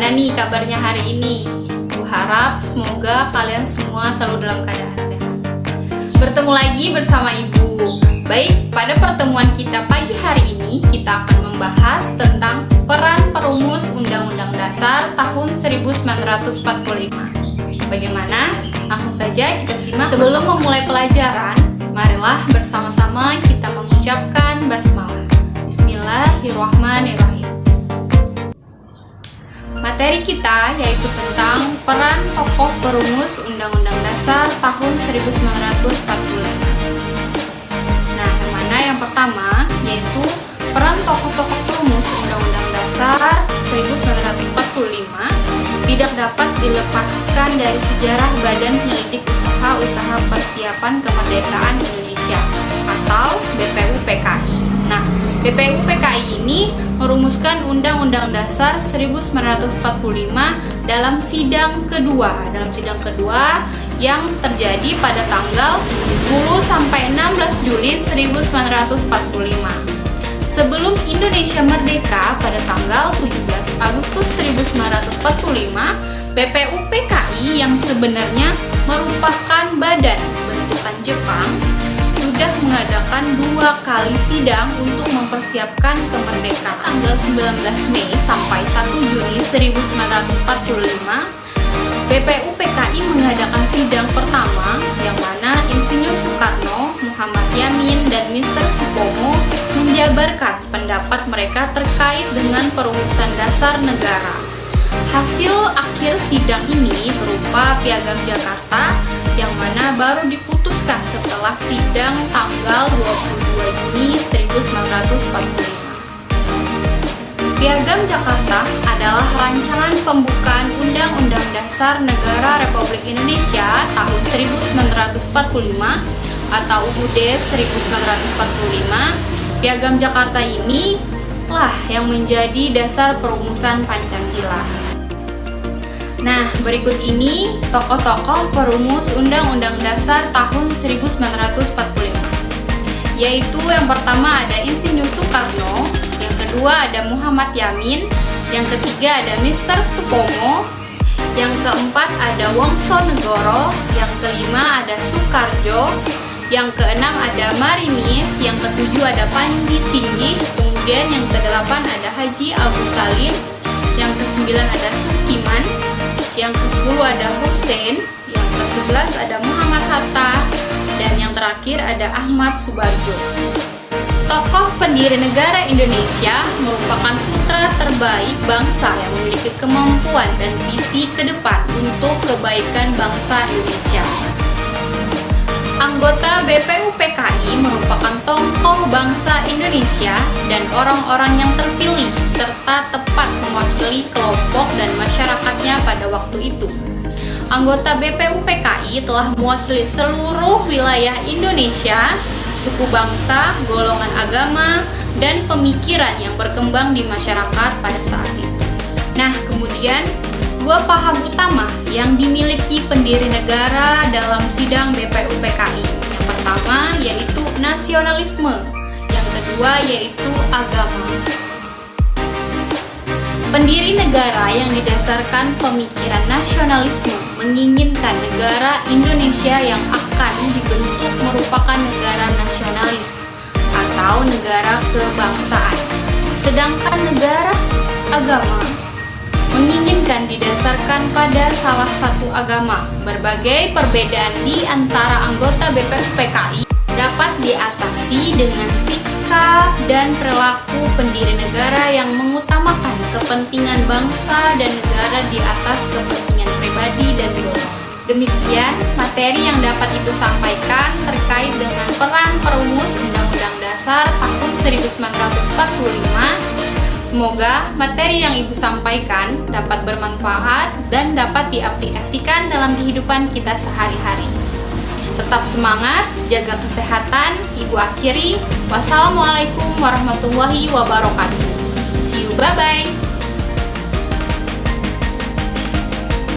Gimana nih kabarnya hari ini? Gue harap semoga kalian semua selalu dalam keadaan sehat. Bertemu lagi bersama Ibu. Baik, pada pertemuan kita pagi hari ini kita akan membahas tentang peran perumus Undang-Undang Dasar tahun 1945. Bagaimana? Langsung saja kita simak. Sebelum memulai pelajaran, marilah bersama-sama kita mengucapkan basmalah. Bismillahirrahmanirrahim. Materi kita yaitu tentang peran tokoh perumus Undang-Undang Dasar tahun 1945. Nah, yang mana yang pertama yaitu peran tokoh-tokoh perumus Undang-Undang Dasar 1945 tidak dapat dilepaskan dari sejarah Badan Penyelidik Usaha-Usaha Persiapan Kemerdekaan Indonesia atau BPUPKI. Nah, BPUPKI ini merumuskan Undang-Undang Dasar 1945 dalam sidang kedua yang terjadi pada tanggal 10 sampai 16 Juli 1945. Sebelum Indonesia merdeka pada tanggal 17 Agustus 1945, BPUPKI yang sebenarnya merupakan badan bentukan Jepang sudah mengadakan 2 kali sidang untuk mempersiapkan kemerdekaan. Tanggal 19 Mei sampai 1 Juni 1945, BPUPKI mengadakan sidang pertama yang mana Insinyur Soekarno, Muhammad Yamin, dan Mr. Supomo menjabarkan pendapat mereka terkait dengan perumusan dasar negara. Hasil akhir sidang ini berupa Piagam Jakarta yang mana baru diputuskan setelah sidang tanggal 22 Juni 1945. Piagam Jakarta adalah rancangan pembukaan Undang-Undang Dasar Negara Republik Indonesia tahun 1945 atau UUD 1945. Piagam Jakarta ini lah yang menjadi dasar perumusan Pancasila. Nah, berikut ini tokoh-tokoh perumus Undang-Undang Dasar tahun 1945. Yaitu yang pertama ada Insinyur Soekarno, yang kedua ada Muhammad Yamin, yang ketiga ada Mr. Supomo, yang keempat ada Wongsonegoro, yang kelima ada Soekarjo, yang keenam ada Marimis, yang ketujuh ada Panji Singgi, kemudian yang kedelapan ada Haji Abu Salim, yang kesembilan ada Sukiman, yang ke-10 ada Hussein, yang ke-11 ada Muhammad Hatta, dan yang terakhir ada Ahmad Subarjo. Tokoh pendiri negara Indonesia merupakan putra terbaik bangsa yang memiliki kemampuan dan visi ke depan untuk kebaikan bangsa Indonesia. Anggota BPUPKI merupakan tokoh bangsa Indonesia dan orang-orang yang terpilih serta tepat mewakili kelompok dan masyarakatnya pada waktu itu. Anggota BPUPKI telah mewakili seluruh wilayah Indonesia, suku bangsa, golongan agama, dan pemikiran yang berkembang di masyarakat pada saat itu. Nah, kemudian 2 paham utama yang dimiliki pendiri negara dalam sidang BPUPKI. Yang pertama yaitu nasionalisme, yang kedua yaitu agama. Pendiri negara yang didasarkan pemikiran nasionalisme menginginkan negara Indonesia yang akan dibentuk merupakan negara nasionalis atau negara kebangsaan. Sedangkan negara agama menginginkan didasarkan pada salah satu agama. Berbagai perbedaan di antara anggota BPUPKI dapat diatasi dengan sikap dan perilaku pendiri negara yang mengutamakan kepentingan bangsa dan negara di atas kepentingan pribadi dan golongan. Demikian materi yang dapat Ibu sampaikan terkait dengan peran perumus Undang-Undang Dasar tahun 1945. Semoga materi yang Ibu sampaikan dapat bermanfaat dan dapat diaplikasikan dalam kehidupan kita sehari-hari. Tetap semangat, jaga kesehatan. Ibu akhiri. Wassalamualaikum warahmatullahi wabarakatuh. See you, bye-bye.